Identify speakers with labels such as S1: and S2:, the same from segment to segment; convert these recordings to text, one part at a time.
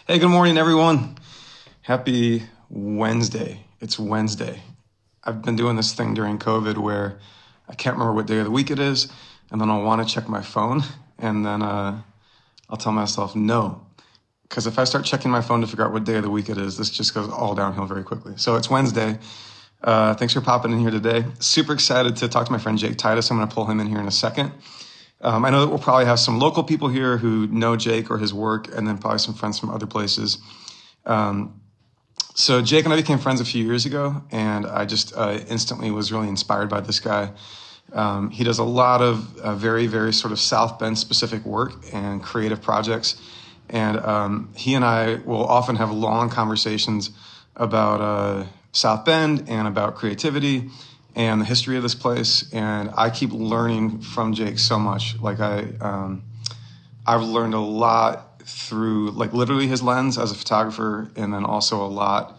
S1: Hey, good morning, everyone. Happy Wednesday. It's Wednesday. I've been doing this thing during COVID where I can't remember what day of the week it is, and then I'll want to check my phone, and then I'll tell myself no. Because if I start checking my phone to figure out what day of the week it is, this just goes all downhill very quickly. So it's Wednesday. Thanks for popping in here today. Super excited to talk to my friend Jake Titus. I'm going to pull him in here in a second. I know that we'll probably have some local people here who know Jake or his work, and then probably some friends from other places. So Jake and I became friends a few years ago, and I just instantly was really inspired by this guy. He does a lot of very, very sort of South Bend specific work and creative projects. And he and I will often have long conversations about South Bend and about creativity and the history of this place. And I keep learning from Jake so much. I've learned a lot through like literally his lens as a photographer, and then also a lot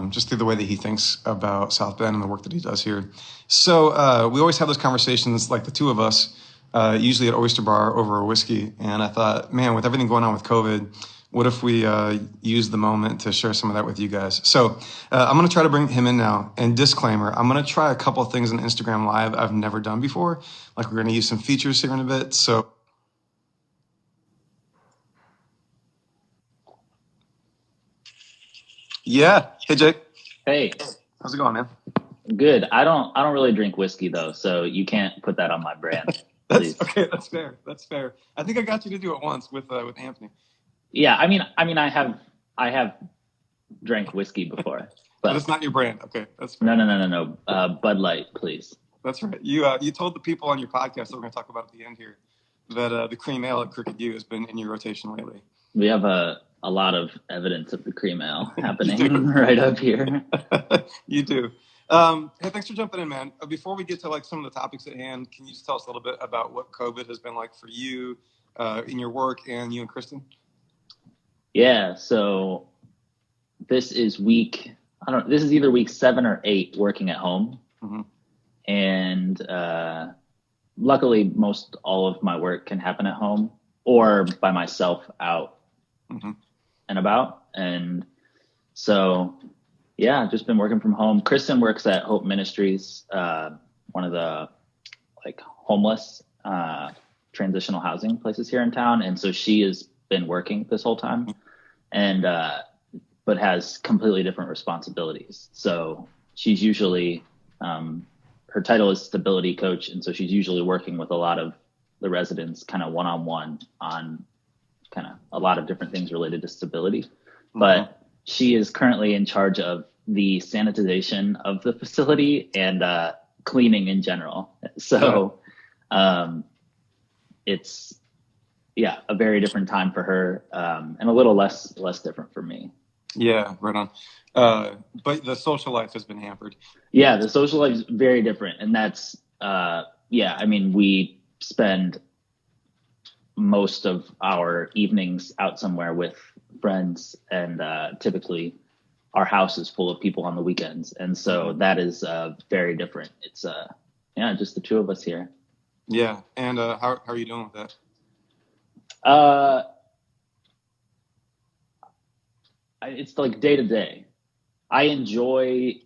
S1: just through the way that he thinks about South Bend and the work that he does here. So we always have those conversations, like the two of us, usually at Oyster Bar over a whiskey. And I thought, man, with everything going on with COVID, what if we use the moment to share some of that with you guys? So I'm going to try to bring him in now. And disclaimer, I'm going to try a couple of things on Instagram Live I've never done before. Like we're going to use some features here in a bit. So yeah. Hey, Jake.
S2: Hey,
S1: How's it going, man?
S2: good. I don't really drink whiskey though, so you can't put that on my brand,
S1: That's
S2: please.
S1: okay. That's fair. That's fair. I think I got you to do it once with Anthony.
S2: Yeah, I have drank whiskey before,
S1: But
S2: but
S1: it's not your brand. Okay, that's
S2: no,
S1: fair.
S2: no, no, no, no. Bud Light, please.
S1: That's right. You told the people on your podcast that we're going to talk about at the end here that the cream ale at Crooked U has been in your rotation lately.
S2: We have a lot of evidence of the cream ale
S1: You do.
S2: happening right up here.
S1: You do. Hey, thanks for jumping in, man. Before we get to like some of the topics at hand, can you just tell us a little bit about what COVID has been like for you in your work and you and Kristen?
S2: Yeah, so this is week. I don't. This is either week 7 or 8 working at home,
S1: Hmm.
S2: and luckily most all of my work can happen at home or by myself out
S1: Hmm.
S2: and about. And so, yeah, just been working from home. Kristen works at Hope Ministries, one of the like homeless transitional housing places here in town. And so she has been working this whole time and, but has completely different responsibilities. So she's usually, her title is stability coach. And so she's usually working with a lot of the residents kind of one-on-one on kind of a lot of different things related to stability. But she is currently in charge of the sanitization of the facility and cleaning in general. So it's yeah, a very different time for her, and a little less different for me.
S1: Yeah, right on. But the social life has been hampered.
S2: Yeah, the social life is very different, and that's yeah. I mean, we spend most of our evenings out somewhere with friends, and typically our house is full of people on the weekends, and so that is very different. It's yeah, just the two of us here.
S1: Yeah, and how are you doing with that?
S2: Uh, it's like day to day. I enjoy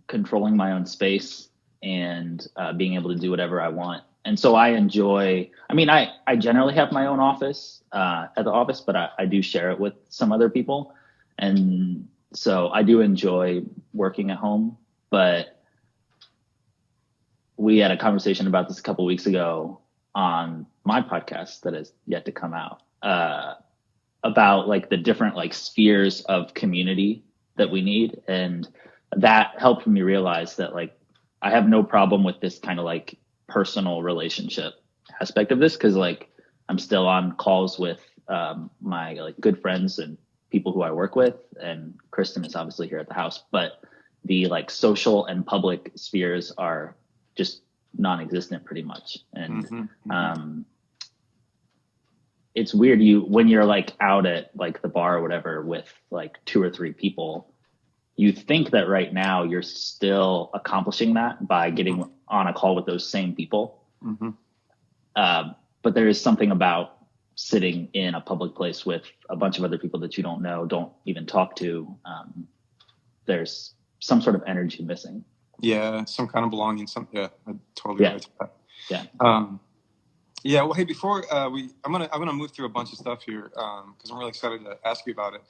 S2: controlling my own space and being able to do whatever I want. And so I enjoy, I mean, I generally have my own office at the office, but I do share it with some other people. And so I do enjoy working at home. But we had a conversation about this a couple weeks ago on my podcast that is yet to come out about like the different like spheres of community that we need. And that helped me realize that like I have no problem with this kind of like personal relationship aspect of this, because like I'm still on calls with my like good friends and people who I work with, and Kristen is obviously here at the house, but the like social and public spheres are just non-existent pretty much. And it's weird, you when you're like out at like the bar or whatever with like 2 or 3 people, you think that right now you're still accomplishing that by getting on a call with those same people.
S1: Hmm.
S2: But there is something about sitting in a public place with a bunch of other people that you don't know, don't even talk to, there's some sort of energy missing.
S1: Yeah, some kind of belonging. I totally relate to that.
S2: Yeah.
S1: Yeah. Well, hey, before I'm gonna move through a bunch of stuff here because I'm really excited to ask you about it.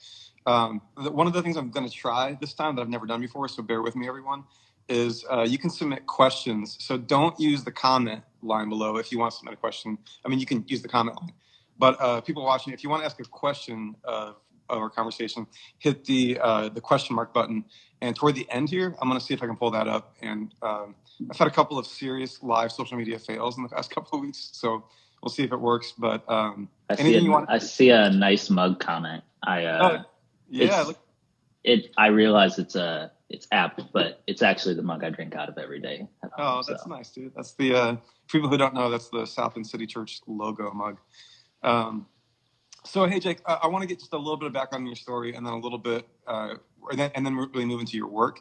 S1: One of the things I'm gonna try this time that I've never done before, so bear with me, everyone, is you can submit questions. So don't use the comment line below if you want to submit a question. I mean, you can use the comment line, but people watching, if you want to ask a question of our conversation, hit the question mark button. And toward the end here, I'm going to see if I can pull that up. And I've had a couple of serious live social media fails in the past couple of weeks, so we'll see if it works. But
S2: I see a nice mug comment.
S1: Yeah.
S2: I realize it's apt, but it's actually the mug I drink out of every day.
S1: That's nice, dude. That's the people who don't know, that's the South End City Church logo mug. So hey, Jake, I want to get just a little bit of background on your story, and then a little bit, and then really move into your work.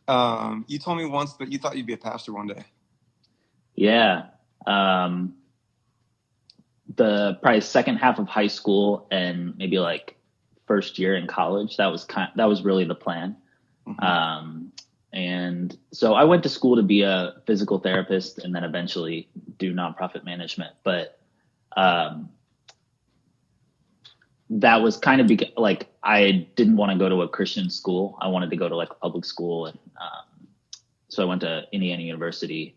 S1: You told me once that you thought you'd be a pastor one day.
S2: Yeah. The probably second half of high school and maybe like first year in college, that was really the plan. Mm-hmm. And so I went to school to be a physical therapist and then eventually do nonprofit management. But that was kind of like I didn't want to go to a Christian school. I wanted to go to like a public school. And so I went to Indiana University,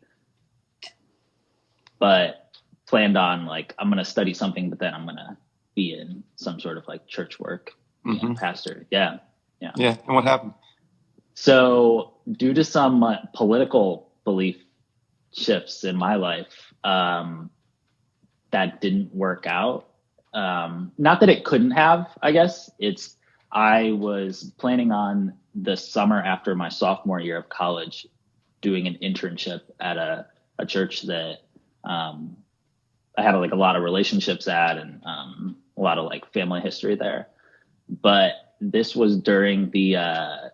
S2: but planned on like, I'm going to study something, but then I'm going to be in some sort of like church work, mm-hmm. Pastor. Yeah.
S1: And what happened?
S2: So due to some political belief shifts in my life, that didn't work out. Not that it couldn't have, I guess. I was planning on the summer after my sophomore year of college doing an internship at a church that I had like a lot of relationships at and a lot of like family history there. But this was during the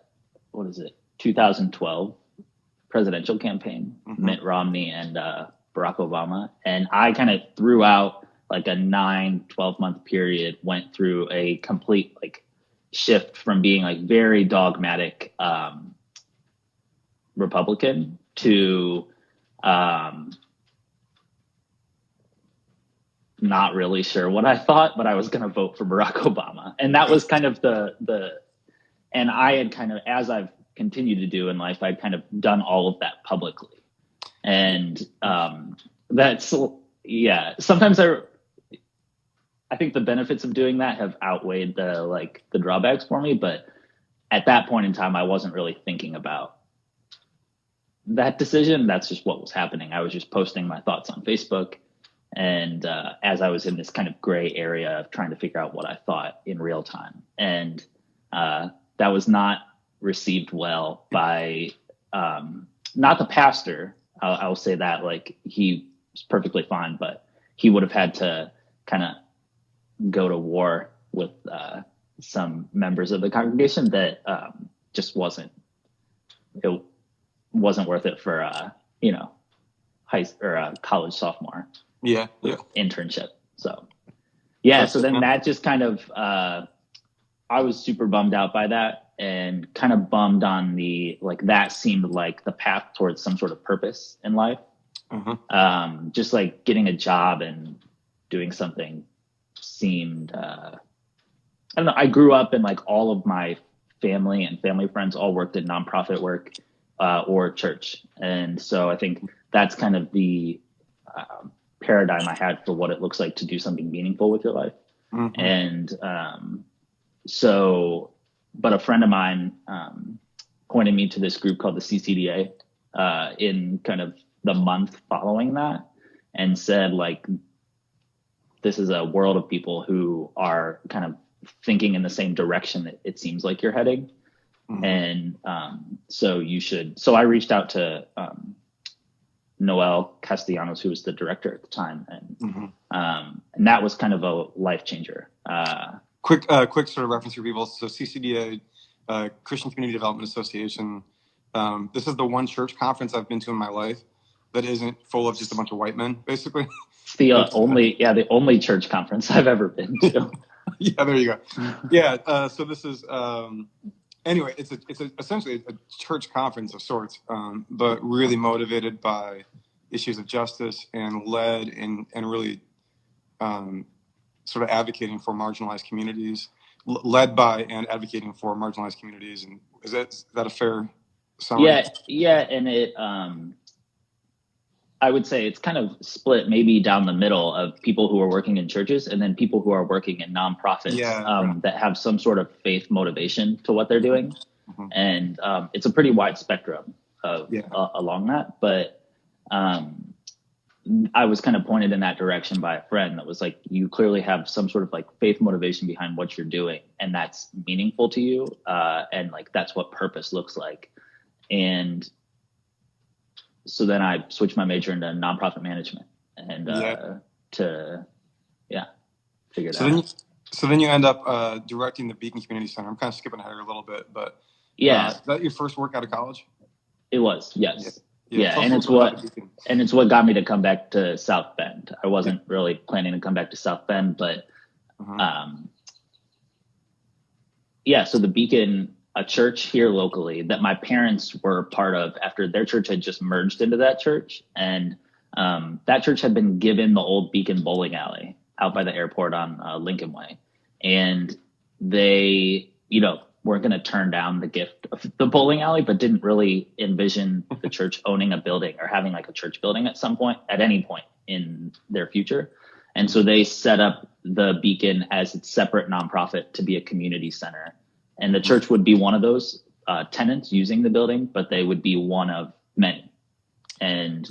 S2: 2012 presidential campaign, mm-hmm. Mitt Romney and Barack Obama. And I kind of threw out like a 9-12 month period, went through a complete like shift from being like very dogmatic Republican to not really sure what I thought, but I was going to vote for Barack Obama. And that was kind of and I had kind of, as I've continued to do in life, I'd kind of done all of that publicly. And sometimes I think the benefits of doing that have outweighed the drawbacks for me. But at that point in time, I wasn't really thinking about that decision. That's just what was happening. I was just posting my thoughts on Facebook. And as I was in this kind of gray area of trying to figure out what I thought in real time. And that was not received well by not the pastor. I'll say that, like, he was perfectly fine, but he would have had to kind of go to war with some members of the congregation that just wasn't worth it for a college sophomore internship. So then that just kind of I was super bummed out by that and kind of bummed on that seemed like the path towards some sort of purpose in life. Mm-hmm. Just like getting a job and doing something seemed I don't know. I grew up and like all of my family and family friends all worked in nonprofit work or church. And so I think that's kind of the paradigm I had for what it looks like to do something meaningful with your life. Mm-hmm. And but a friend of mine pointed me to this group called the CCDA in kind of the month following that and said, like, this is a world of people who are kind of thinking in the same direction that it seems like you're heading. Mm-hmm. And so I reached out to Noel Castellanos, who was the director at the time. And mm-hmm. And that was kind of a life changer.
S1: Quick sort of reference for people. So CCDA, Christian Community Development Association. This is the one church conference I've been to in my life that isn't full of just a bunch of white men, basically.
S2: It's the only church conference I've ever been to.
S1: Yeah, there you go. Yeah, so this is anyway. It's essentially a church conference of sorts, but really motivated by issues of justice and led and really sort of advocating for marginalized communities, led by and advocating for marginalized communities. And is that a fair summary?
S2: Yeah, and it I would say it's kind of split maybe down the middle of people who are working in churches and then people who are working in nonprofits
S1: Right.
S2: that have some sort of faith motivation to what they're doing.
S1: Mm-hmm.
S2: And it's a pretty wide spectrum of along that. But I was kind of pointed in that direction by a friend that was like, you clearly have some sort of like faith motivation behind what you're doing, and that's meaningful to you. And like, that's what purpose looks like. And so then I switched my major into nonprofit management and figure that out.
S1: So then you end up directing the Beacon Community Center. I'm kind of skipping ahead here a little bit, but is that your first work out of college?
S2: It was, yes. Yeah. And it's what got me to come back to South Bend. I wasn't really planning to come back to South Bend, but so the Beacon, a church here locally that my parents were part of after their church had just merged into that church. And that church had been given the old Beacon bowling alley out by the airport on Lincoln Way. And they, weren't going to turn down the gift of the bowling alley, but didn't really envision the church owning a building or having like a church building at any point in their future. And so they set up the Beacon as its separate nonprofit to be a community center. And the church would be one of those tenants using the building, but they would be one of many. And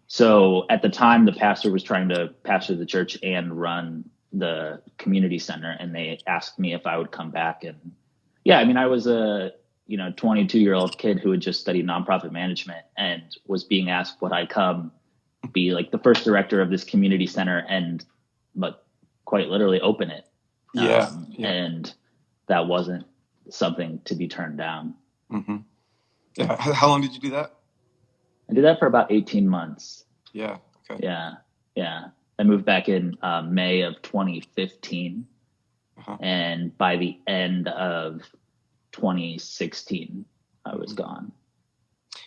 S2: so at the time, the pastor was trying to pastor the church and run the community center. And they asked me if I would come back. And I was a 22-year-old kid who had just studied nonprofit management and was being asked would I come be like the first director of this community center but quite literally open it. And that wasn't something to be turned down.
S1: Mm-hmm. Yeah. How long did you do that?
S2: I did that for about 18 months.
S1: Yeah. Okay.
S2: Yeah. I moved back in May of 2015. And by the end of 2016, I was gone.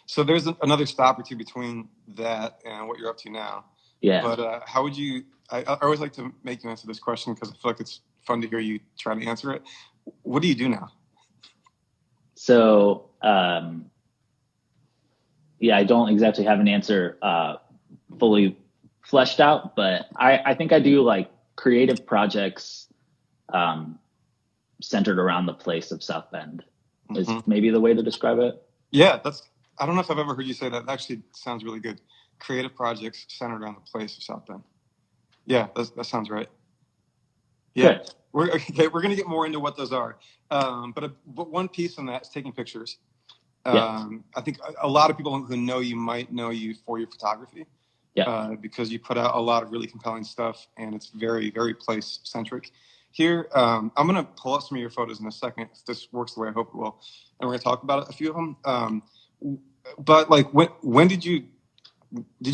S2: So
S1: there's another stop or two between that and what you're up to now.
S2: Yeah.
S1: But how would you, I always like to make you answer this question because I feel like it's fun to hear you try to answer it. What do you do now?
S2: So, I don't exactly have an answer fully fleshed out, but I think I do like creative projects centered around the place of South Bend is maybe the way to describe it.
S1: Yeah, I don't know if I've ever heard you say that. It actually sounds really good. Creative projects centered around the place of South Bend. Yeah, that sounds right. Yeah, good. We're going to get more into what those are. But one piece on that is taking pictures. I think a lot of people who know you might know you for your photography. Because you put out a lot of really compelling stuff and it's very, very place centric. Here, I'm going to pull up some of your photos in a second if this works the way I hope it will. And we're going to talk about a few of them. But like, when did you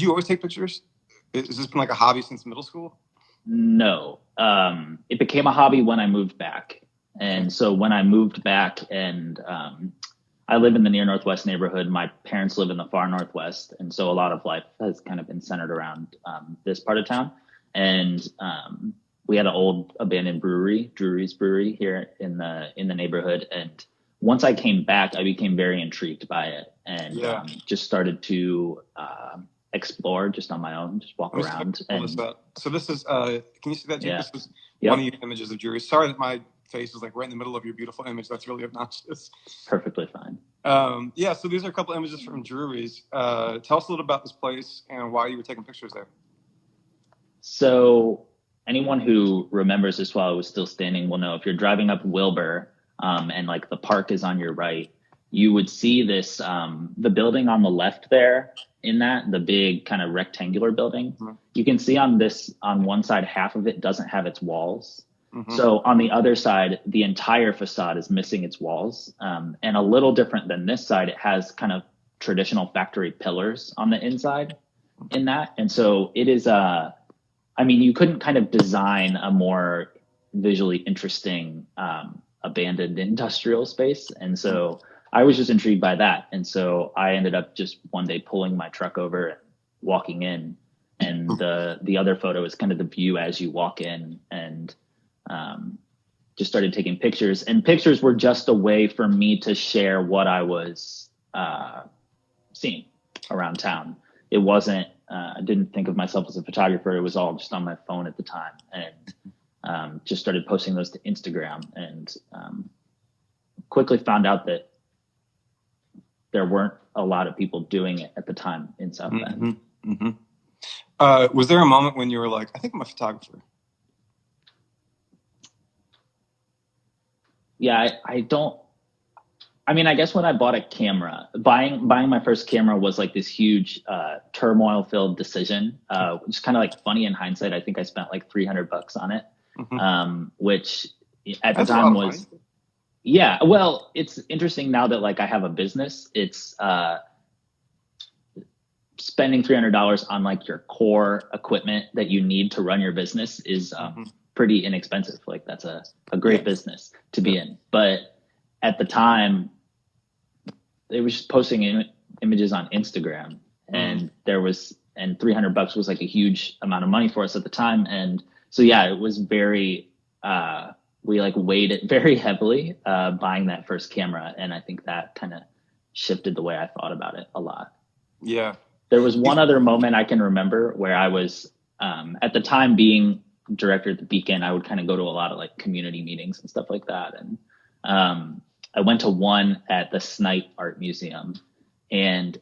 S1: always take pictures? Has this been like a hobby since middle school?
S2: No. It became a hobby when I moved back. And so when I moved back and I live in the near Northwest neighborhood, my parents live in the far Northwest. And so a lot of life has kind of been centered around this part of town. And we had an old abandoned brewery, Drury's Brewery here in the neighborhood. And once I came back, I became very intrigued by it and just started to explore just on my own, just walk around.
S1: So this is, can you see that, Jake? This is one of your images of Drury. Sorry that my face is like right in the middle of your beautiful image. That's really obnoxious.
S2: Perfectly fine.
S1: So these are a couple images from Drury's. Tell us a little about this place and why you were taking pictures there.
S2: So anyone who remembers this while it was still standing will know if you're driving up Wilbur and like the park is on your right, you would see this, the building on the left there the big kind of rectangular building. Mm-hmm. You can see on one side, half of it doesn't have its walls. Mm-hmm. So on the other side, the entire facade is missing its walls. And a little different than this side, it has kind of traditional factory pillars on the inside in that. And so it is I mean, you couldn't kind of design a more visually interesting abandoned industrial space. And so I was just intrigued by that. And so I ended up just one day pulling my truck over and walking in. And the other photo is kind of the view as you walk in, and just started taking pictures. And pictures were just a way for me to share what I was seeing around town. It wasn't, I didn't think of myself as a photographer. It was all just on my phone at the time, and just started posting those to Instagram, and quickly found out that there weren't a lot of people doing it at the time in South Bend.
S1: Was there a moment when you were like, I think I'm a photographer?
S2: Yeah, I mean, I guess when I bought a camera, buying my first camera was like this huge turmoil-filled decision. It's kind of like funny in hindsight. I think I spent like $300 on it, which at the time was, yeah. Well, it's interesting now that like I have a business. It's spending $300 on like your core equipment that you need to run your business is pretty inexpensive. Like that's a great business to be in, but at the time, they were just posting images on Instagram, and and $300 was like a huge amount of money for us at the time. And so, yeah, it was very, we like weighed it very heavily, buying that first camera. And I think that kind of shifted the way I thought about it a lot.
S1: Yeah.
S2: There was one other moment I can remember where I was, at the time being director at the Beacon, I would kind of go to a lot of like community meetings and stuff like that. And, I went to one at the Snipe Art Museum, and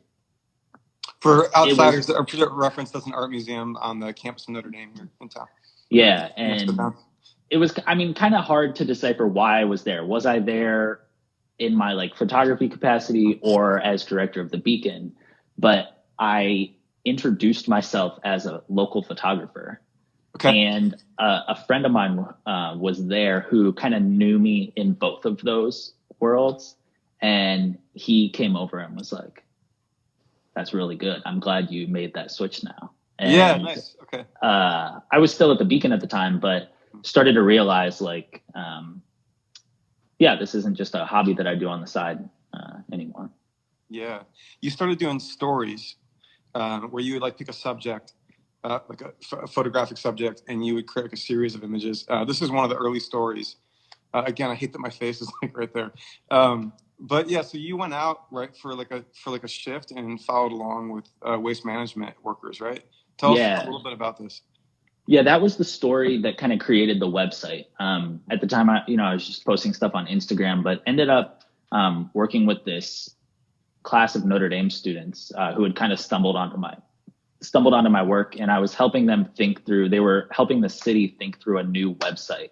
S1: for outsiders, reference, that's an art museum on the campus of Notre Dame here in town.
S2: Yeah, and it was, I mean, kind of hard to decipher why I was there. Was I there in my like photography capacity or as director of the Beacon? But I introduced myself as a local photographer. Okay. And a friend of mine was there who kind of knew me in both of those worlds, and he came over and was like, "That's really good. I'm glad you made that switch now." And,
S1: yeah, nice. Okay.
S2: I was still at the Beacon at the time, but started to realize like, yeah, this isn't just a hobby that I do on the side anymore.
S1: Yeah, you started doing stories where you would like pick a subject. Like a photographic subject, and you would create like a series of images. This is one of the early stories. Again, I hate that my face is like right there. But yeah, so you went out right for like a shift and followed along with waste management workers, right? Tell us a little bit about this.
S2: Yeah, that was the story that kind of created the website. At the time, I was just posting stuff on Instagram, but ended up working with this class of Notre Dame students who had kind of stumbled onto my work, and I was helping them they were helping the city think through a new website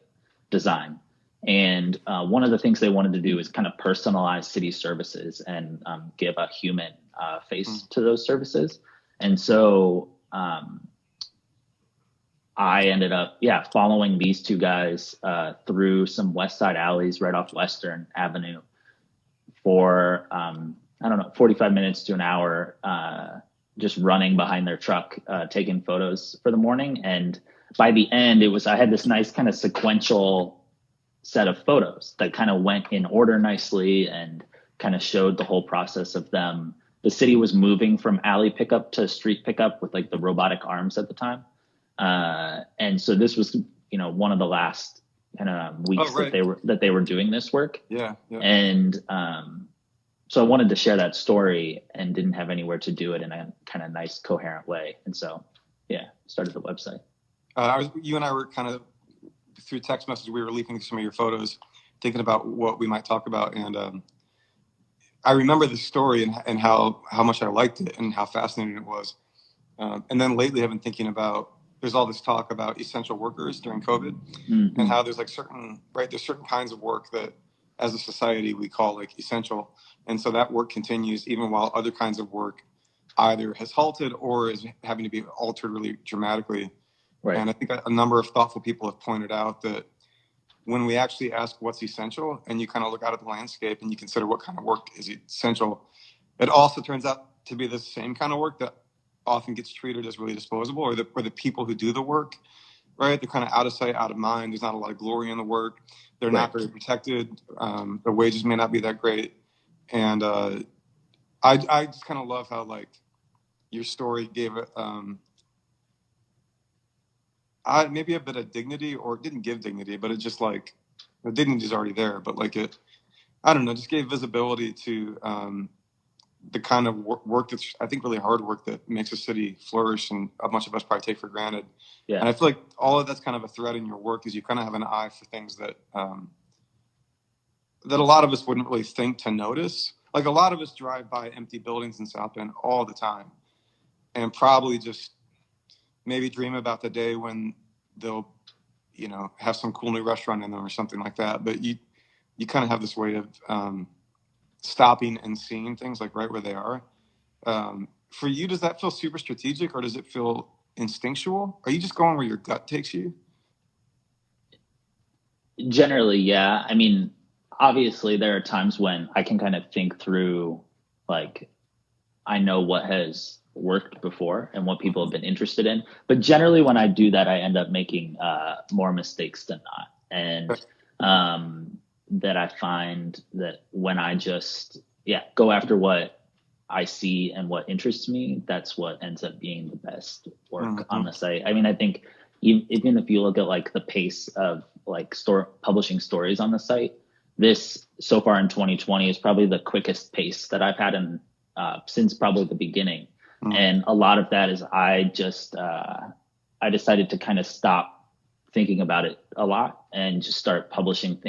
S2: design. And one of the things they wanted to do is kind of personalize city services and give a human face to those services. And so I ended up, following these two guys through some West Side alleys right off Western Avenue for, 45 minutes to an hour, just running behind their truck, taking photos for the morning. And by the end, I had this nice kind of sequential set of photos that kind of went in order nicely and kind of showed the whole process of them. The city was moving from alley pickup to street pickup with like the robotic arms at the time. And so this was, one of the last kind of weeks that they were doing this work.
S1: Yeah.
S2: And, so I wanted to share that story and didn't have anywhere to do it in a kind of nice, coherent way. And so, started the website.
S1: You and I were kind of through text message, we were leafing some of your photos, thinking about what we might talk about. And I remember the story and how much I liked it and how fascinating it was. And then lately I've been thinking about, there's all this talk about essential workers during COVID and how there's like there's certain kinds of work that as a society we call like essential. And so that work continues even while other kinds of work either has halted or is having to be altered really dramatically. Right. And I think a number of thoughtful people have pointed out that when we actually ask what's essential and you kind of look out at the landscape and you consider what kind of work is essential, it also turns out to be the same kind of work that often gets treated as really disposable, or the people who do the work, right? They're kind of out of sight, out of mind. There's not a lot of glory in the work. They're not very protected. The wages may not be that great. And I just kind of love how like your story gave it maybe a bit of dignity, or it didn't give dignity, but it just like the dignity is already there. But like it, I don't know, just gave visibility to the kind of work that's, I think, really hard work that makes a city flourish, and a bunch of us probably take for granted.
S2: Yeah.
S1: And I feel like all of that's kind of a thread in your work, is you kind of have an eye for things that that a lot of us wouldn't really think to notice. Like a lot of us drive by empty buildings in South Bend all the time, and probably just maybe dream about the day when they'll, you know, have some cool new restaurant in them or something like that. But you kind of have this way of stopping and seeing things like right where they are. For you, does that feel super strategic, or does it feel instinctual? Are you just going where your gut takes you?
S2: Generally, yeah. I mean, obviously there are times when I can kind of think through, like, I know what has worked before and what people have been interested in. But generally when I do that, I end up making more mistakes than not. And that I find that when I just, go after what I see and what interests me, that's what ends up being the best work on the site. I mean, I think even if you look at like the pace of like publishing stories on the site, this so far in 2020 is probably the quickest pace that I've had in since probably the beginning. And a lot of that is I decided to kind of stop thinking about it a lot and just start publishing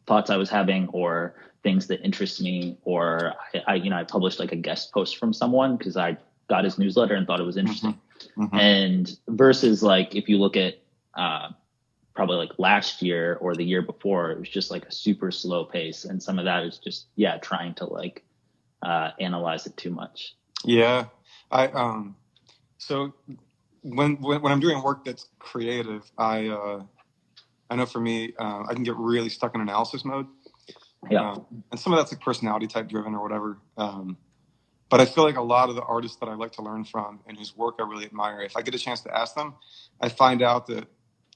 S2: thoughts I was having, or things that interest me, or I published like a guest post from someone because I got his newsletter and thought it was interesting. And versus like, if you look at probably like last year or the year before, it was just like a super slow pace. And some of that is just, trying to like analyze it too much.
S1: Yeah. So when I'm doing work that's creative, I know for me, I can get really stuck in analysis mode. And some of that's like personality type driven or whatever. But I feel like a lot of the artists that I like to learn from and whose work I really admire, if I get a chance to ask them, I find out that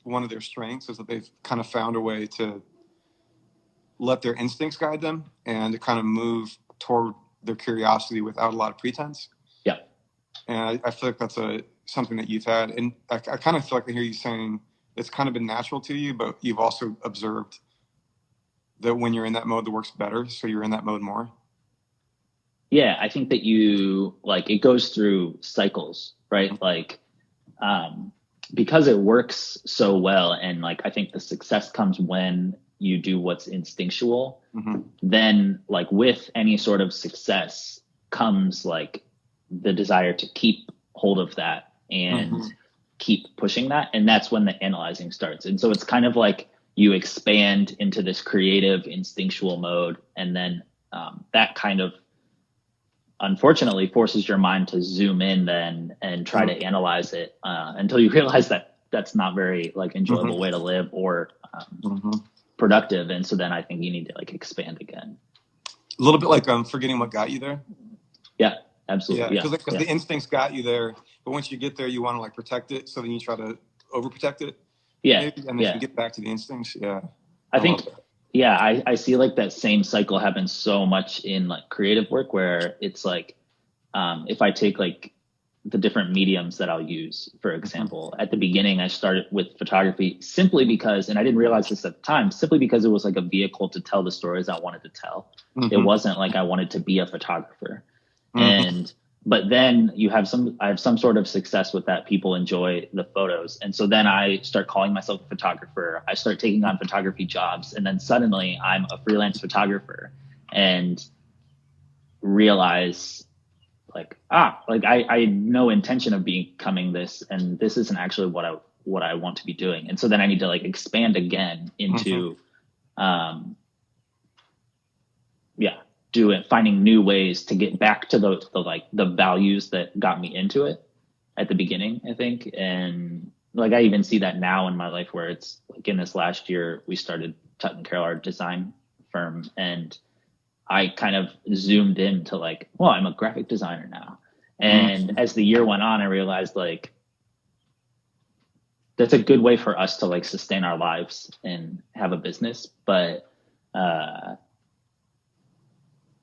S1: one of their strengths is that they've kind of found a way to let their instincts guide them and to kind of move toward their curiosity without a lot of pretense.
S2: Yeah.
S1: And I feel like that's something that you've had. And I kind of feel like I hear you saying it's kind of been natural to you, but you've also observed that when you're in that mode, the work's better. So you're in that mode more.
S2: Yeah. I think that it goes through cycles, right? Like, because it works so well. And like, I think the success comes when you do what's instinctual. Then like with any sort of success comes like the desire to keep hold of that and keep pushing that. And that's when the analyzing starts. And so it's kind of like you expand into this creative instinctual mode. And then that kind of unfortunately forces your mind to zoom in then and try to analyze it until you realize that that's not very like enjoyable way to live or productive. And so then I think you need to like expand again.
S1: A little bit like forgetting what got you there.
S2: Yeah, absolutely.
S1: Yeah, because the instincts got you there, but once you get there, you want to like protect it. So then you try to overprotect it.
S2: Yeah,
S1: maybe, and then you get back to the instincts. Yeah,
S2: I think. Yeah, I see like that same cycle happens so much in like creative work where it's like, if I take like the different mediums that I'll use, for example, at the beginning, I started with photography simply because, and I didn't realize this at the time, simply because it was like a vehicle to tell the stories I wanted to tell. It wasn't like I wanted to be a photographer. But then I have some sort of success with that. People enjoy the photos. And so then I start calling myself a photographer. I start taking on photography jobs. And then suddenly I'm a freelance photographer and realize I had no intention of becoming this. And this isn't actually what I want to be doing. And so then I need to like expand again into, finding new ways to get back to the values that got me into it at the beginning, I think. And like, I even see that now in my life where it's like in this last year, we started Tutton Carroll, our design firm. And I kind of zoomed into like, well, I'm a graphic designer now. And as the year went on, I realized like that's a good way for us to like sustain our lives and have a business. But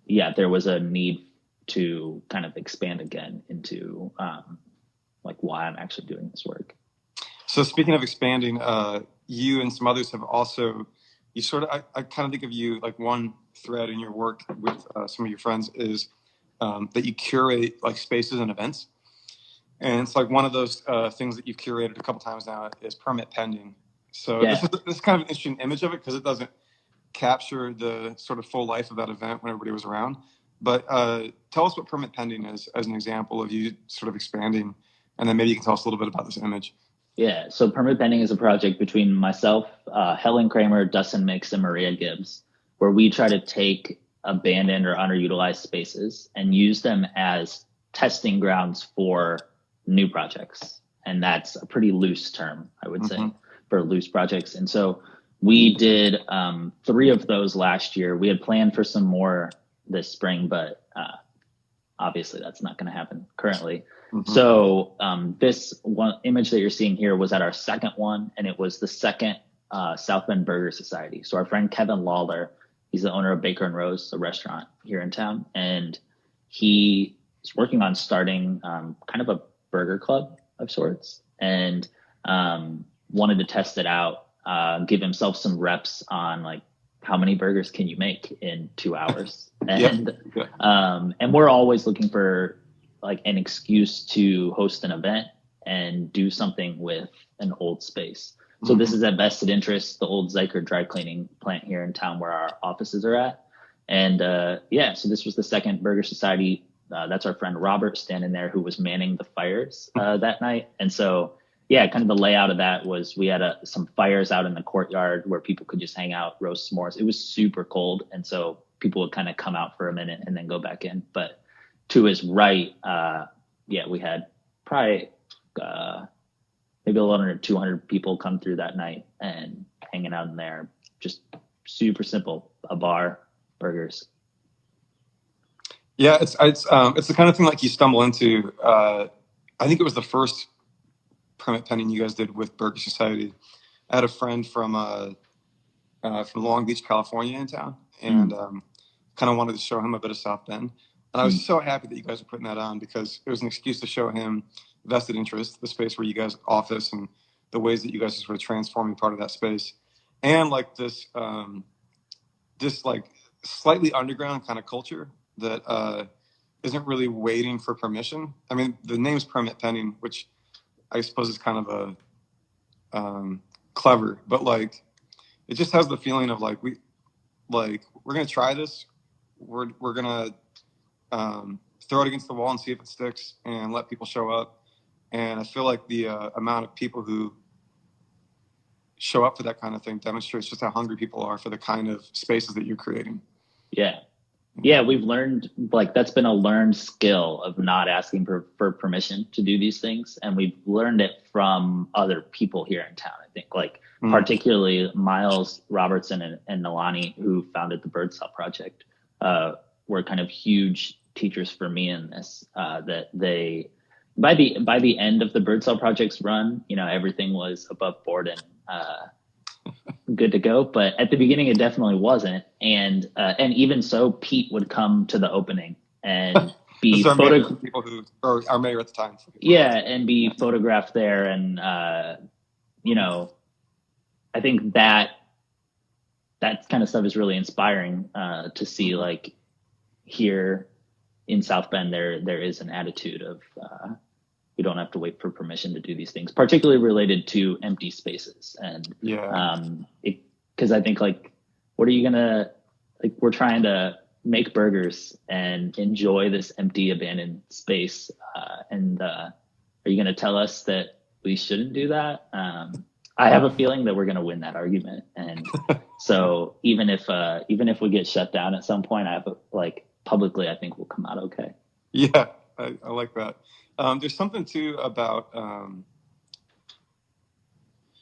S2: yeah, there was a need to kind of expand again into like why I'm actually doing this work.
S1: So speaking of expanding, you and some others have also, you sort of, I kind of think of you like one thread in your work with some of your friends is that you curate like spaces and events. And it's like one of those things that you've curated a couple times now is permit pending. So
S2: Yeah.
S1: this is kind of an interesting image of it because it doesn't capture the sort of full life of that event when everybody was around. But tell us what permit pending is as an example of you sort of expanding, and then maybe you can tell us a little bit about this image.
S2: Yeah, so Permit Pending is a project between myself, Helen Kramer, Dustin Mix, and Maria Gibbs, where we try to take abandoned or underutilized spaces and use them as testing grounds for new projects. And that's a pretty loose term, I would say, for loose projects. And so we did 3 of those last year. We had planned for some more this spring, but obviously that's not going to happen currently. So this one image that you're seeing here was at our second one, and it was the second South Bend Burger Society. So our friend Kevin Lawler, he's the owner of Baker and Rose, a restaurant here in town, and he is working on starting kind of a burger club of sorts, and wanted to test it out, give himself some reps on like how many burgers can you make in 2 hours, and and we're always looking for like an excuse to host an event and do something with an old space. So this is at Vested Interest, the old Zyker dry cleaning plant here in town where our offices are at. And yeah, so this was the second Burger Society. That's our friend Robert standing there who was manning the fires that night. And so, yeah, kind of the layout of that was we had some fires out in the courtyard where people could just hang out, roast s'mores. It was super cold. And so people would kind of come out for a minute and then go back in. But to his right, yeah, we had probably maybe 1,100 or 200 people come through that night and hanging out in there. Just super simple, a bar, burgers.
S1: Yeah, it's the kind of thing like you stumble into. I think it was the first permit pending you guys did with Burger Society. I had a friend from Long Beach, California, in town, and kind of wanted to show him a bit of South Bend. And I was so happy that you guys were putting that on because it was an excuse to show him Vested Interest, the space where you guys office, and the ways that you guys are sort of transforming part of that space, and like this like slightly underground kind of culture that isn't really waiting for permission. I mean, the name's permit pending, which I suppose is kind of a clever, but like it just has the feeling of like we're gonna try this, we're gonna throw it against the wall and see if it sticks and let people show up. And I feel like the amount of people who show up for that kind of thing demonstrates just how hungry people are for the kind of spaces that you're creating.
S2: Yeah, we've learned, like, that's been a learned skill of not asking for permission to do these things. And we've learned it from other people here in town. I think, like, particularly Miles Robertson and Nalani, who founded the Bird Cell Project, were kind of huge teachers for me in this, that they, by the end of the Bird Cell Project's run, you know, everything was above board and good to go. But at the beginning, it definitely wasn't. And even so, Pete would come to the opening and be
S1: people who are our mayor at the time.
S2: Yeah, and be photographed there. And, you know, I think that kind of stuff is really inspiring to see, like, here in South Bend, there is an attitude of we don't have to wait for permission to do these things, particularly related to empty spaces. And because I think, like, what are you gonna, like, we're trying to make burgers and enjoy this empty abandoned space, and are you gonna tell us that we shouldn't do that? I have a feeling that we're gonna win that argument, and so even if we get shut down at some point, publicly, I think we'll come out okay.
S1: Yeah, I like that. There's something too about,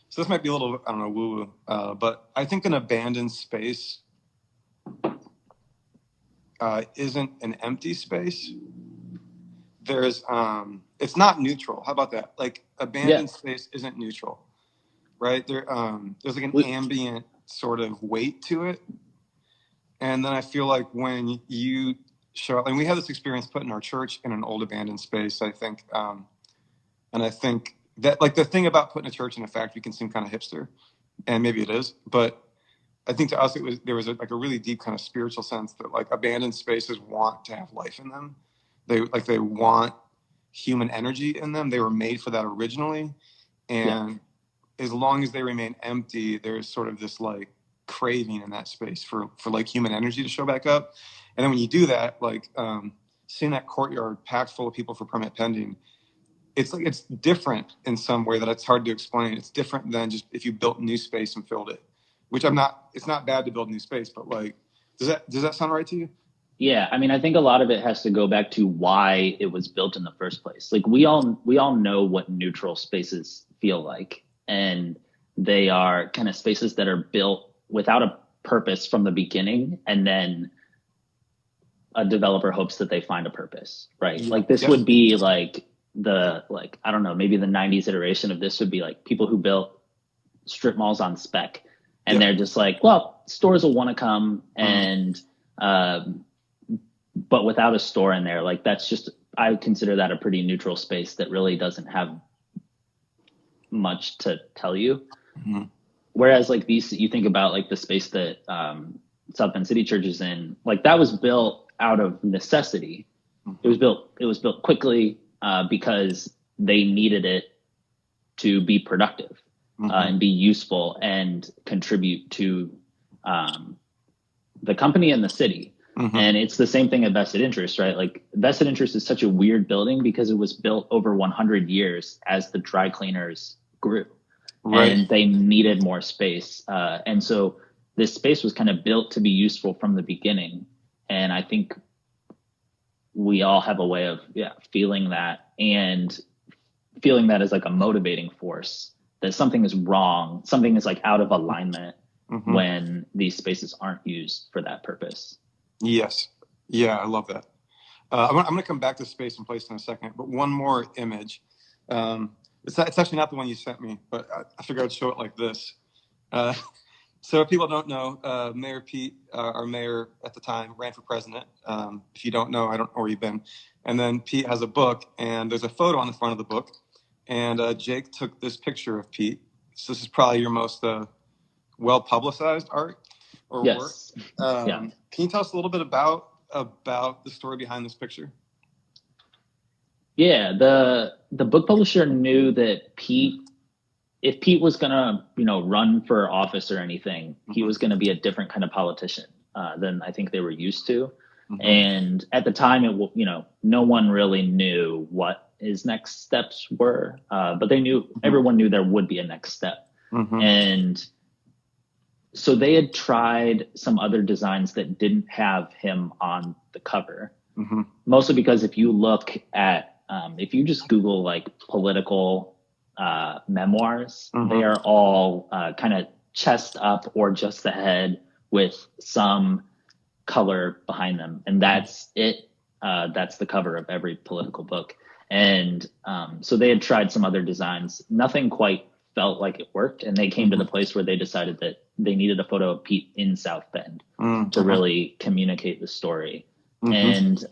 S1: so this might be a little, I don't know, woo-woo, but I think an abandoned space isn't an empty space, there's it's not neutral. How about that? Like
S2: Yeah.
S1: abandoned space isn't neutral, right? There's like an
S2: We,
S1: ambient sort of weight to it. And then I feel like when you show up, and we had this experience putting our church in an old abandoned space, I think. And I think that like the thing about putting a church in a factory can seem kind of hipster, and maybe it is, but I think to us there was like a really deep kind of spiritual sense that like abandoned spaces want to have life in them. They want human energy in them. They were made for that originally,
S2: yeah.
S1: and as long as they remain empty, there's sort of this like craving in that space for like human energy to show back up. And then when you do that, like seeing that courtyard packed full of people for permit pending, it's like it's different in some way that it's hard to explain. It's different than just if you built new space and filled it, which I'm not. It's not bad to build new space, but like, does that sound right to you?
S2: Yeah, I mean, I think a lot of it has to go back to why it was built in the first place. Like we all know what neutral spaces feel like, and they are kind of spaces that are built without a purpose from the beginning, and then a developer hopes that they find a purpose, right?
S1: Yeah.
S2: Like this
S1: Yep.
S2: would be like I don't know, maybe the 90s iteration of this would be like people who built strip malls on spec, and
S1: Yep.
S2: they're just like, well, stores will want to come and but without a store in there, like that's just, I consider that a pretty neutral space that really doesn't have much to tell you.
S1: Mm-hmm.
S2: Whereas like these, you think about like the space that South Bend City Church is in, like that was built out of necessity.
S1: Mm-hmm.
S2: It was built quickly because they needed it to be productive and be useful and contribute to the company and the city. Mm-hmm. And it's the same thing at vested interest, right? Like vested interest is such a weird building because it was built over 100 years as the dry cleaners grew. Right. And they needed more space. And so this space was kind of built to be useful from the beginning. And I think we all have a way of feeling that and feeling that as like a motivating force, that something is wrong, something is like out of alignment when these spaces aren't used for that purpose.
S1: Yes. Yeah, I love that. I'm going to come back to space and place in a second, but one more image. It's actually not the one you sent me, but I figured I'd show it like this. So if people don't know, Mayor Pete, our mayor at the time, ran for president. If you don't know, I don't know where you've been. And then Pete has a book, and there's a photo on the front of the book. And Jake took this picture of Pete. So this is probably your most well-publicized art or work. Can you tell us a little bit about the story behind this picture?
S2: Yeah, the book publisher knew that if Pete was gonna, run for office or anything, he was gonna be a different kind of politician than I think they were used to. And at the time, no one really knew what his next steps were, but they knew everyone knew there would be a next step. And so they had tried some other designs that didn't have him on the cover, mostly because if you look at, if you just Google like political memoirs, they are all kind of chest up or just the head with some color behind them. And that's it. That's the cover of every political book. And so they had tried some other designs. Nothing quite felt like it worked. And they came to the place where they decided that they needed a photo of Pete in South Bend to really communicate the story. And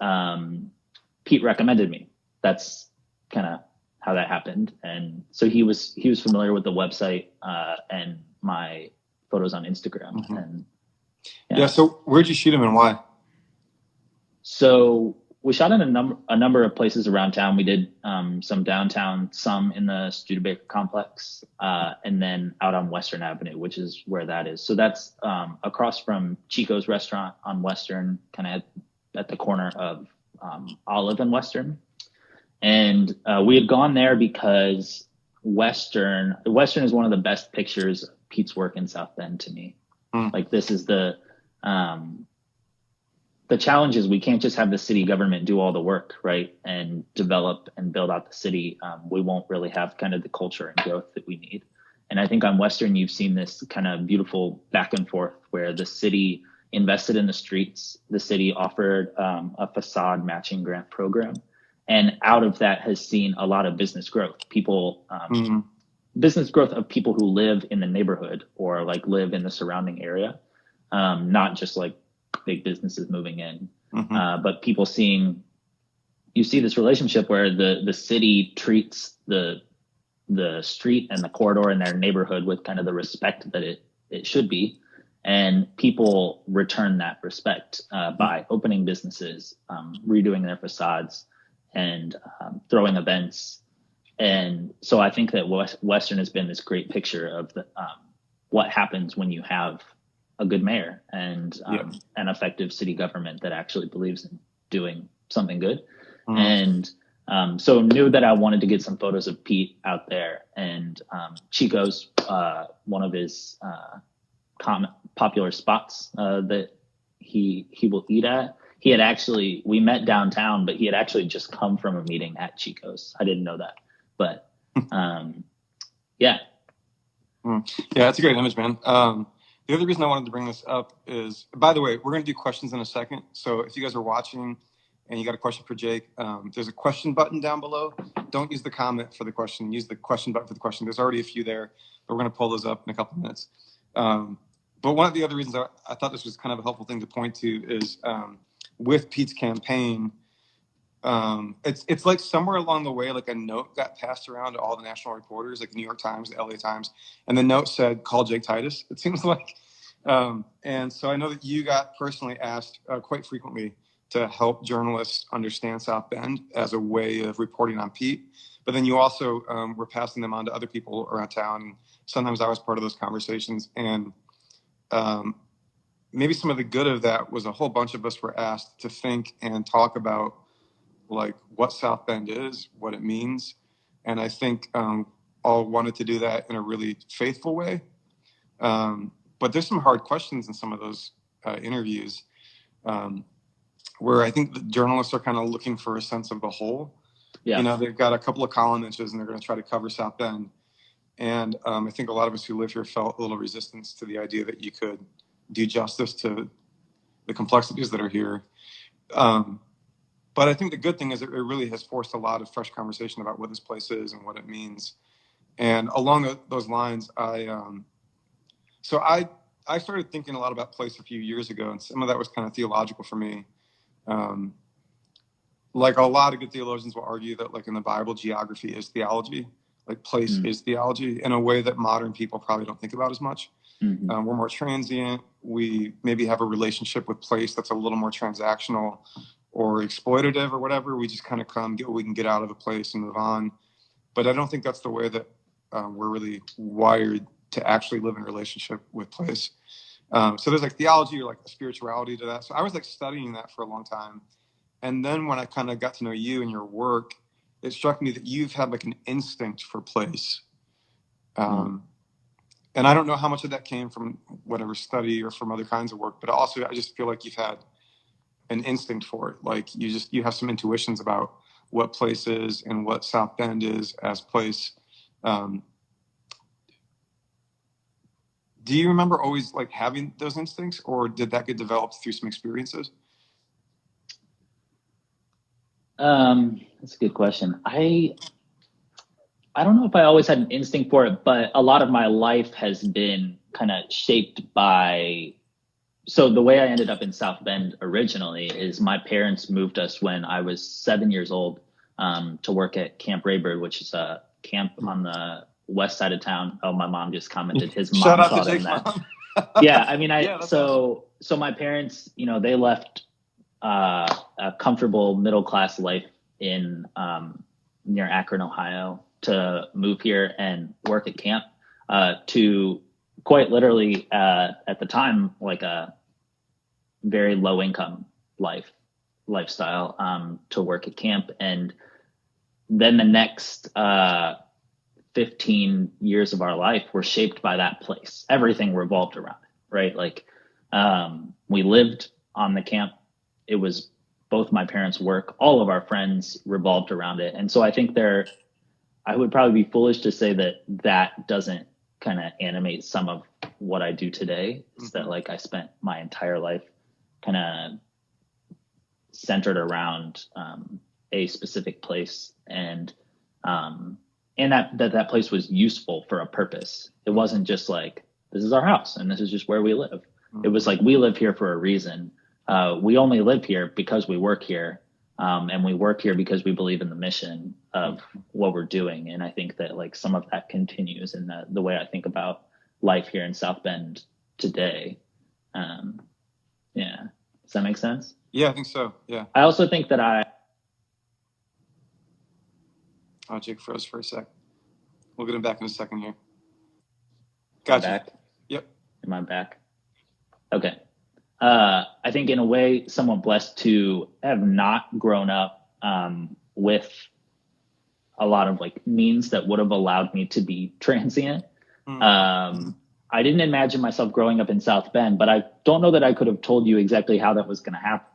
S2: Pete recommended me. That's kind of how that happened. And so he was familiar with the website and my photos on Instagram. And
S1: so where'd you shoot him and why?
S2: So we shot in a number of places around town. We did some downtown, some in the Studebaker complex, and then out on Western Avenue, which is where that is. So that's across from Chico's restaurant on Western, kind of at the corner of Olive and Western. And we had gone there because Western is one of the best pictures of Pete's work in South Bend to me. Like this is the challenge is we can't just have the city government do all the work, right? And develop and build out the city. We won't really have kind of the culture and growth that we need. And I think on Western, you've seen this kind of beautiful back and forth where the city invested in the streets. The city offered a facade matching grant program. And out of that has seen a lot of business growth. Business growth of people who live in the neighborhood or like live in the surrounding area, not just like big businesses moving in, but people seeing. You see this relationship where the city treats the street and the corridor in their neighborhood with kind of the respect that it should be, and people return that respect by opening businesses, redoing their facades, and throwing events. And so I think that Western has been this great picture of what happens when you have a good mayor and an effective city government that actually believes in doing something good. And so knew that I wanted to get some photos of Pete out there, and Chico's one of his popular spots that he will eat at. We met downtown, but he had actually just come from a meeting at Chico's. I didn't know that, but yeah.
S1: Yeah, that's a great image, man. The other reason I wanted to bring this up is, by the way, we're going to do questions in a second. So if you guys are watching and you got a question for Jake, there's a question button down below. Don't use the comment for the question. Use the question button for the question. There's already a few there, but we're going to pull those up in a couple minutes. But one of the other reasons I thought this was kind of a helpful thing to point to is with Pete's campaign, it's like somewhere along the way, like a note got passed around to all the national reporters, like the New York Times, the LA Times, and the note said, "Call Jake Titus," it seems like. And so I know that you got personally asked quite frequently to help journalists understand South Bend as a way of reporting on Pete. But then you also were passing them on to other people around town. And sometimes I was part of those conversations. And maybe some of the good of that was a whole bunch of us were asked to think and talk about like what South Bend is, what it means. And I think all wanted to do that in a really faithful way. But there's some hard questions in some of those interviews. Where I think the journalists are kind of looking for a sense of the whole. Yeah. You know, they've got a couple of column inches and they're going to try to cover South Bend. And I think a lot of us who live here felt a little resistance to the idea that you could do justice to the complexities that are here. But I think the good thing is it really has forced a lot of fresh conversation about what this place is and what it means. And along those lines, I started thinking a lot about place a few years ago, and some of that was kind of theological for me. Like a lot of good theologians will argue that like in the Bible, geography is theology, like place is theology in a way that modern people probably don't think about as much. We're more transient. We maybe have a relationship with place that's a little more transactional or exploitative or whatever. We just kind of come, get what we can get out of a place and move on. But I don't think that's the way that we're really wired to actually live in a relationship with place. So there's like theology or like a spirituality to that. So I was like studying that for a long time. And then when I kind of got to know you and your work, it struck me that you've had like an instinct for place. And I don't know how much of that came from whatever study or from other kinds of work, but also I just feel like you've had an instinct for it. Like you have some intuitions about what place is and what South Bend is as place. Do you remember always like having those instincts, or did that get developed through some experiences?
S2: That's a good question. I don't know if I always had an instinct for it, but a lot of my life has been kind of shaped by. So the way I ended up in South Bend originally is my parents moved us when I was 7 years old to work at Camp Raybird, which is a camp on the west side of town. Oh, my mom just commented his mom
S1: Shout out
S2: taught
S1: to
S2: him
S1: Jake's
S2: that.
S1: mom.
S2: Yeah, I mean,
S1: awesome.
S2: So my parents, you know, they left a comfortable middle class life in near Akron, Ohio, to move here and work at camp to quite literally at the time like a very low income lifestyle to work at camp. And then the next 15 years of our life were shaped by that place. Everything revolved around it, right? Like we lived on the camp. It was both my parents' work. All of our friends revolved around it. And so I think I would probably be foolish to say that doesn't kind of animate some of what I do today. Is that like I spent my entire life kind of centered around a specific place, and that place was useful for a purpose. It wasn't just like, this is our house and this is just where we live. It was like, we live here for a reason. We only live here because we work here. And we work here because we believe in the mission of what we're doing. And I think that like some of that continues in the way I think about life here in South Bend today. Yeah. Does that make sense?
S1: Yeah, I think so. Yeah.
S2: I also think that
S1: Oh, Jake froze for a sec. We'll get him back in a second here. Gotcha.
S2: Back?
S1: Yep.
S2: Am I back? Okay. I think in a way, somewhat blessed to have not grown up with a lot of like means that would have allowed me to be transient. I didn't imagine myself growing up in South Bend, but I don't know that I could have told you exactly how that was going to happen.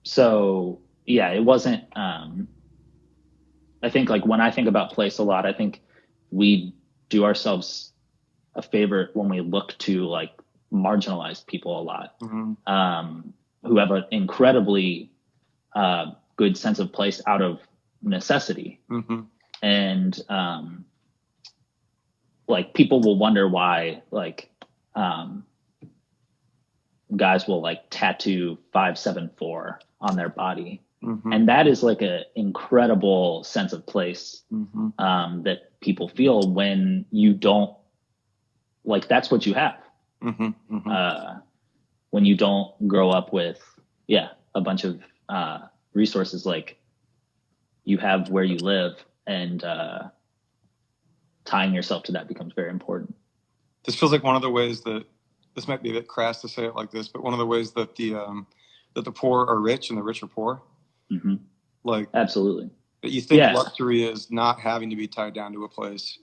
S2: So yeah, it wasn't, I think like when I think about place a lot, I think we do ourselves a favor when we look to like marginalized people a lot, who have an incredibly good sense of place out of necessity. And like people will wonder why like guys will like tattoo 574 on their body. And that is like an incredible sense of place that people feel when you don't, like, that's what you have. When you don't grow up with, a bunch of resources, like you have where you live, and tying yourself to that becomes very important.
S1: This feels like one of the ways that, this might be a bit crass to say it like this, but one of the ways that the poor are rich and the rich are poor. Like,
S2: absolutely.
S1: That you think luxury is not having to be tied down to a place,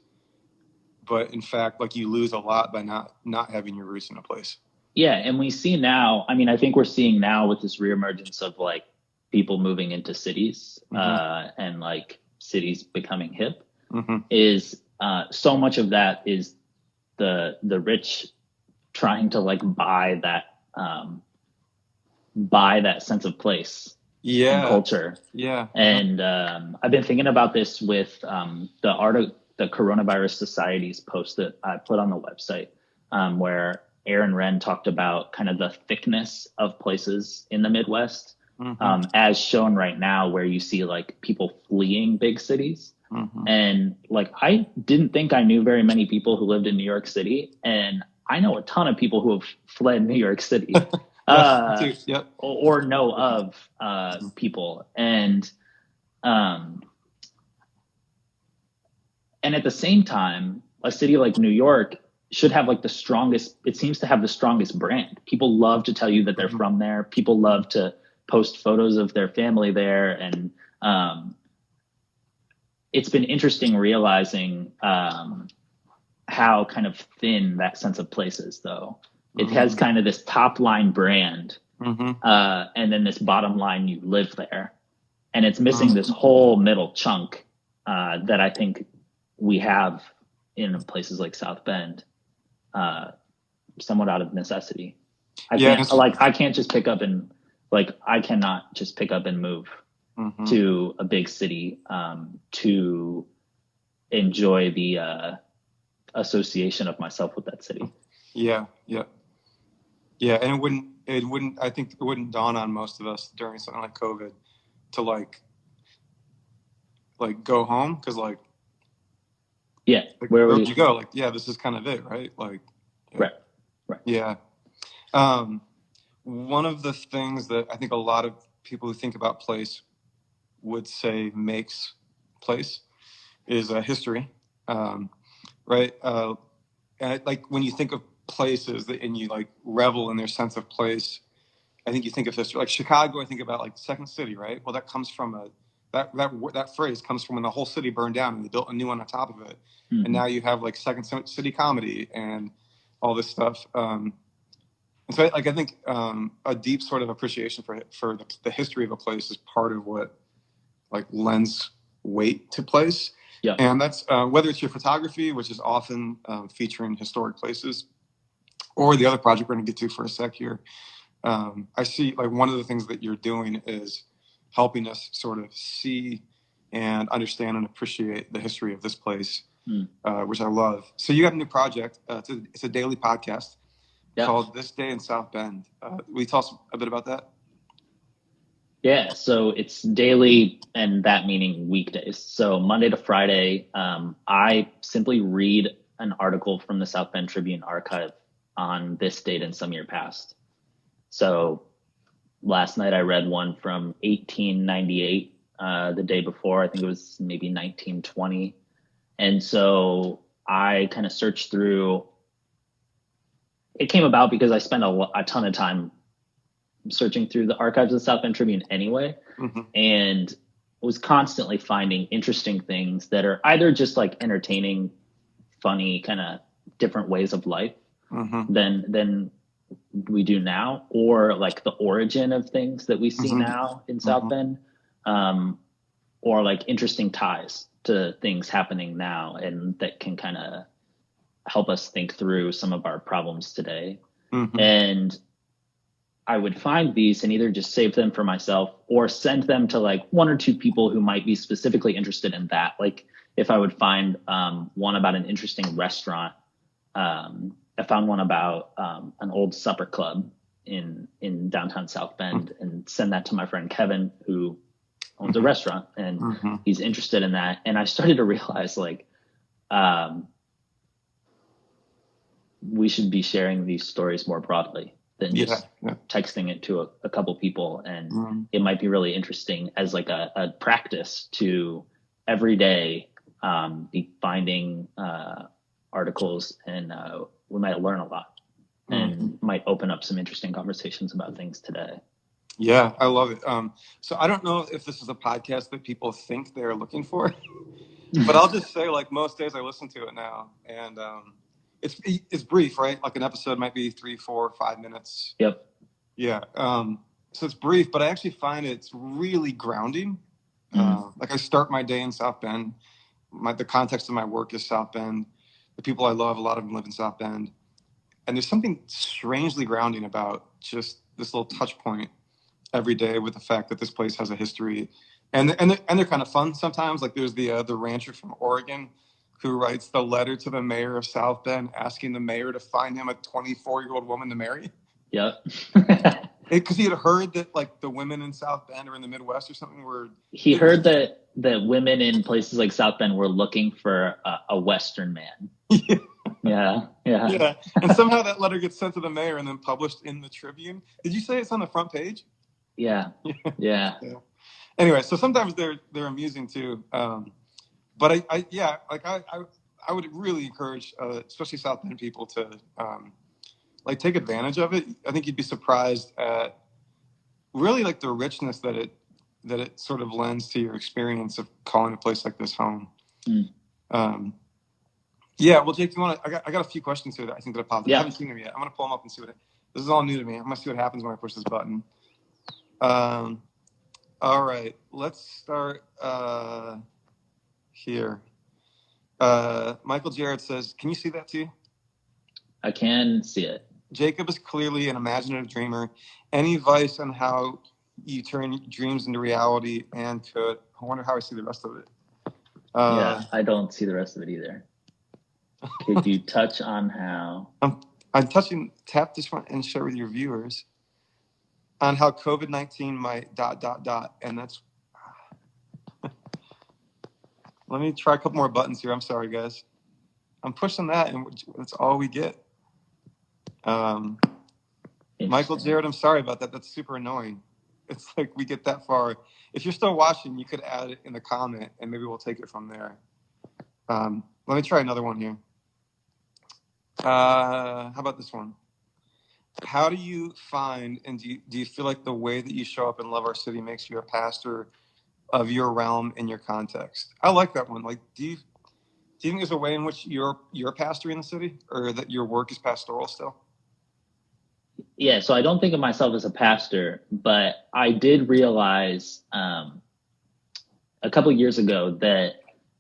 S1: but in fact, like you lose a lot by not having your roots in a place.
S2: Yeah, and we see now, I mean, I think we're seeing now with this reemergence of like people moving into cities and like cities becoming hip, is so much of that is the rich trying to like buy that sense of place and culture. And I've been thinking about this with the Coronavirus Society's post that I put on the website, where Aaron Wren talked about kind of the thickness of places in the Midwest, as shown right now, where you see like people fleeing big cities. And like, I didn't think I knew very many people who lived in New York City, and I know a ton of people who have fled New York City. Or know of people, and at the same time, a city like New York should have like it seems to have the strongest brand. People love to tell you that they're from there. People love to post photos of their family there, and it's been interesting realizing how kind of thin that sense of place is, though. It has kind of this top line brand, and then this bottom line, you live there. And it's missing this whole middle chunk that I think we have in places like South Bend, somewhat out of necessity. I cannot just pick up and move to a big city to enjoy the association of myself with that city.
S1: Yeah, and I think it wouldn't dawn on most of us during something like COVID to like go home, because like where would you go? Like, this is kind of it, right? Like,
S2: right.
S1: Yeah. One of the things that I think a lot of people who think about place would say makes place is history, right? And like when you think of places and you like revel in their sense of place, I think you think of history. Like Chicago, I think about like Second City, right? Well, that comes from that phrase comes from when the whole city burned down and they built a new one on top of it, and now you have like Second City comedy and all this stuff. And so, like, I think a deep sort of appreciation for the history of a place is part of what like lends weight to place.
S2: Yeah.
S1: And that's whether it's your photography, which is often featuring historic places, or the other project we're going to get to for a sec here, I see like one of the things that you're doing is helping us sort of see and understand and appreciate the history of this place, which I love. So you got a new project. It's a daily podcast called This Day in South Bend. Will you tell us a bit about that?
S2: Yeah, so it's daily, and that meaning weekdays. So Monday to Friday, I simply read an article from the South Bend Tribune archive on this date in some year past. So last night I read one from 1898, the day before, I think it was maybe 1920. And so I kind of searched through. It came about because I spent a ton of time searching through the archives of the South Bend Tribune anyway, and was constantly finding interesting things that are either just like entertaining, funny, kind of different ways of life than we do now, or like the origin of things that we see now in South Bend, or like interesting ties to things happening now, and that can kind of help us think through some of our problems today. And I would find these and either just save them for myself or send them to like one or two people who might be specifically interested in that. Like if I would find one about an interesting restaurant, I found one about an old supper club in downtown South Bend, and send that to my friend Kevin, who owns a restaurant, and he's interested in that. And I started to realize like we should be sharing these stories more broadly than just texting it to a couple people. And it might be really interesting as like a practice to every day be finding articles, and we might learn a lot and might open up some interesting conversations about things today.
S1: Yeah, I love it. So I don't know if this is a podcast that people think they're looking for, but I'll just say like most days I listen to it now, and it's brief, right? Like an episode might be 3, 4, 5 minutes.
S2: Yep.
S1: Yeah. So it's brief, but I actually find it's really grounding. Like I start my day in South Bend. The context of my work is South Bend. The people I love, a lot of them live in South Bend. And there's something strangely grounding about just this little touch point every day with the fact that this place has a history. And they're kind of fun sometimes. Like there's the rancher from Oregon who writes the letter to the mayor of South Bend asking the mayor to find him a 24-year-old woman to marry.
S2: Yep.
S1: Because he had heard that like the women in South Bend or in the Midwest or something were.
S2: He heard that women in places like South Bend were looking for a Western man. Yeah.
S1: And somehow that letter gets sent to the mayor and then published in the Tribune. Did you say it's on the front page?
S2: Yeah.
S1: Anyway, so sometimes they're amusing too. But I would really encourage, especially South Bend people, to like take advantage of it. I think you'd be surprised at really like the richness that it sort of lends to your experience of calling a place like this home. Yeah, well, Jake, I got a few questions here that I think that I popped. I haven't seen them yet. I'm gonna pull them up and see this is all new to me. I'm gonna see what happens when I push this button. All right, let's start here. Michael Jarrett says, can you see that too?
S2: I can see it.
S1: Jacob is clearly an imaginative dreamer. Any advice on how you turn dreams into reality? And I wonder how I see the rest of it.
S2: I don't see the rest of it either. Could you touch on how?
S1: I'm touching, tap this one and share with your viewers on how COVID-19 might ... And that's, let me try a couple more buttons here. I'm sorry, guys. I'm pushing that and that's all we get. Michael Jarrett, I'm sorry about that. That's super annoying. It's like we get that far. If you're still watching, you could add it in the comment and maybe we'll take it from there. Let me try another one here. How about this one? How do you find, and do you feel like the way that you show up and love our city makes you a pastor of your realm in your context? I like that one. Like, do you think there's a way in which you're pastoring the city, or that your work is pastoral still?
S2: Yeah, so I don't think of myself as a pastor, but I did realize a couple of years ago that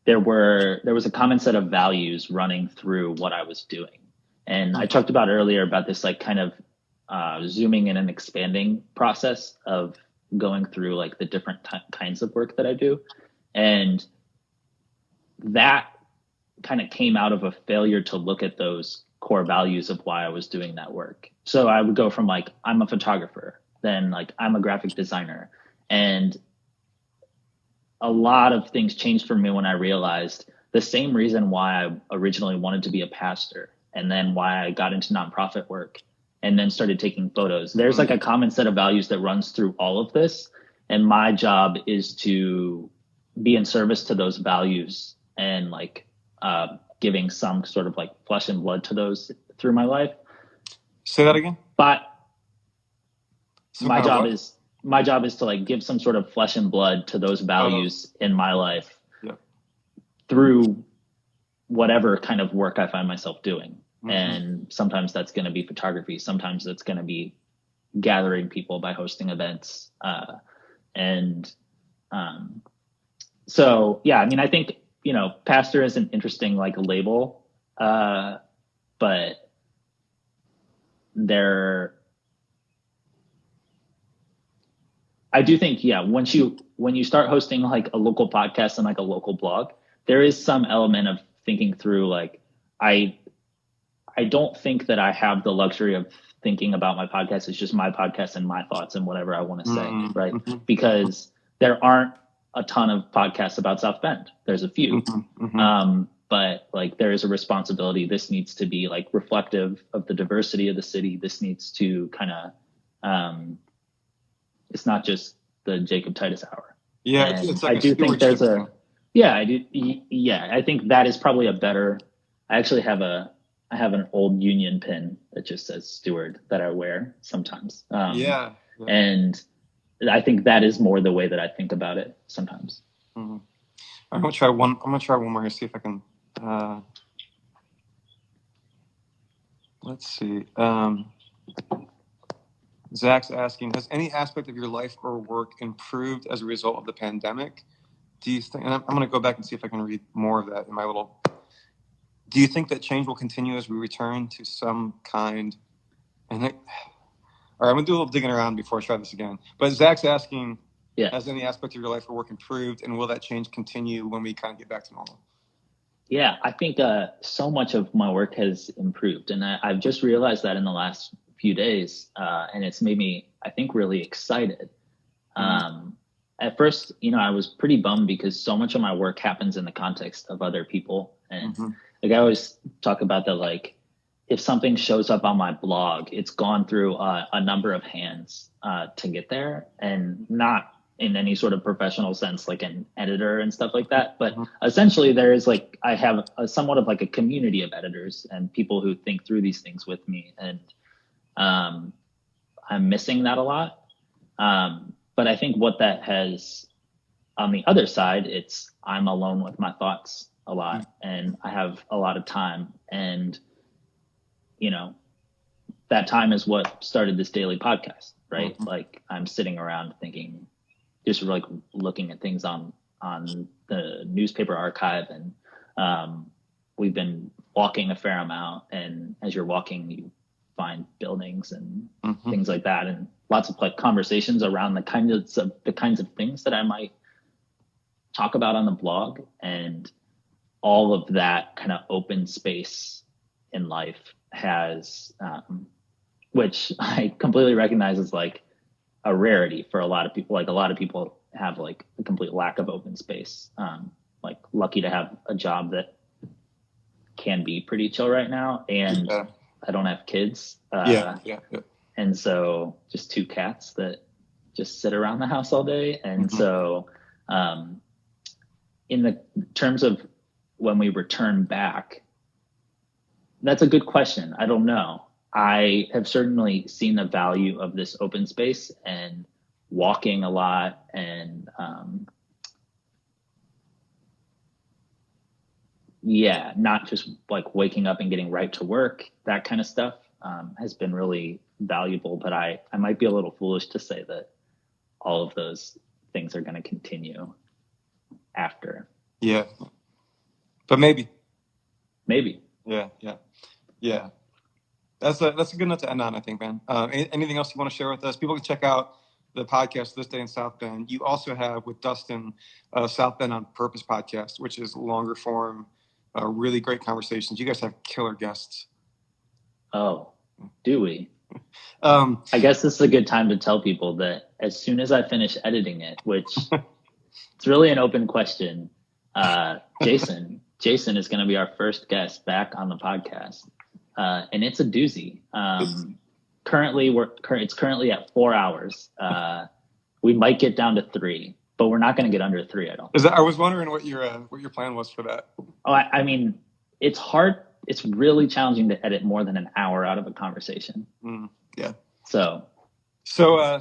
S2: there was a common set of values running through what I was doing. And I talked about earlier about this like kind of zooming in and expanding process of going through like the different kinds of work that I do. And that kind of came out of a failure to look at those core values of why I was doing that work. So I would go from like, I'm a photographer, then like I'm a graphic designer. And a lot of things changed for me when I realized the same reason why I originally wanted to be a pastor and then why I got into nonprofit work and then started taking photos. There's like a common set of values that runs through all of this. And my job is to be in service to those values and like giving some sort of like flesh and blood to those through my life.
S1: Say that again.
S2: But my job is to like give some sort of flesh and blood to those values in my life through whatever kind of work I find myself doing. Mm-hmm. And sometimes that's going to be photography. Sometimes it's going to be gathering people by hosting events. So, yeah, I mean, I think, pastor is an interesting like label, but I do think, when you start hosting like a local podcast and like a local blog, there is some element of thinking through, like, I don't think that I have the luxury of thinking about my podcast as just my podcast and my thoughts and whatever I want to say, right? Because there aren't a ton of podcasts about South Bend. There's a few. But like there is a responsibility. This needs to be like reflective of the diversity of the city. This needs to kind of, it's not just the Jacob Titus hour.
S1: Yeah, it's like
S2: I do think there's a, I do. Yeah, I think that is probably a better. I actually have an old Union pin that just says Steward that I wear sometimes. And I think that is more the way that I think about it sometimes.
S1: Mm-hmm. I'm gonna try one more here. See if I can. Let's see. Zach's asking, has any aspect of your life or work improved as a result of the pandemic? Do you think, and I'm going to go back and see if I can read more of that in my little, do you think that change will continue as we return to some kind? All right, I'm going to do a little digging around before I try this again. But Zach's asking, has any aspect of your life or work improved, and will that change continue when we kind of get back to normal?
S2: Yeah, I think so much of my work has improved, and I've just realized that in the last few days, and it's made me, I think, really excited. At first, I was pretty bummed because so much of my work happens in the context of other people, and like I always talk about that, like if something shows up on my blog, it's gone through a number of hands to get there, and not in any sort of professional sense, like an editor and stuff like that. But essentially there is like, I have somewhat of like a community of editors and people who think through these things with me. And I'm missing that a lot. But I think what that has on the other side, I'm alone with my thoughts a lot and I have a lot of time, and, that time is what started this daily podcast, right? Like I'm sitting around thinking, just like looking at things on the newspaper archive, and we've been walking a fair amount. And as you're walking, you find buildings and things like that, and lots of like conversations around the kinds of things that I might talk about on the blog, and all of that kind of open space in life has, which I completely recognize as like a rarity for a lot of people. Like a lot of people have like a complete lack of open space. Like lucky to have a job that can be pretty chill right now. And I don't have kids. And so just 2 cats that just sit around the house all day. And so in the terms of when we return back, that's a good question. I don't know. I have certainly seen the value of this open space and walking a lot, and not just like waking up and getting right to work. That kind of stuff has been really valuable, but I might be a little foolish to say that all of those things are going to continue after.
S1: Yeah, but maybe.
S2: Yeah.
S1: That's a good note to end on, I think, man. Anything else you want to share with us? People can check out the podcast This Day in South Bend. You also have with Dustin South Bend on Purpose podcast, which is longer form, really great conversations. You guys have killer guests.
S2: Oh, do we?
S1: Um,
S2: I guess this is a good time to tell people that as soon as I finish editing it, which it's really an open question, Jason is going to be our first guest back on the podcast. And it's a doozy. It's currently at 4 hours. We might get down to 3, but we're not going to get under 3. I don't.
S1: I was wondering what your plan was for that.
S2: Oh, I mean, it's hard. It's really challenging to edit more than an hour out of a conversation.
S1: Yeah.
S2: So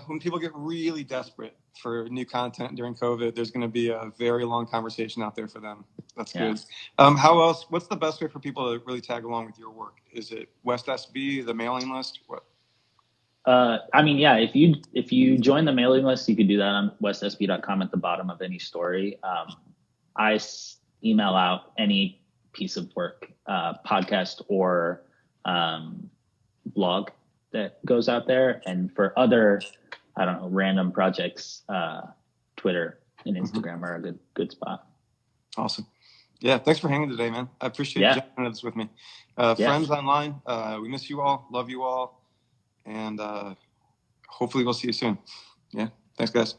S1: when people get really desperate for new content during COVID, there's going to be a very long conversation out there for them. That's good. How else? What's the best way for people to really tag along with your work? Is it West SB, the mailing list? What?
S2: I mean, yeah. If you join the mailing list, you could do that on westsb.com at the bottom of any story. I email out any piece of work, podcast or blog that goes out there. And for other, I don't know, random projects, Twitter and Instagram are a good spot.
S1: Awesome. Yeah. Thanks for hanging today, man. I appreciate you jumping into this with me. Friends online, we miss you all, love you all. And hopefully we'll see you soon. Yeah. Thanks, guys.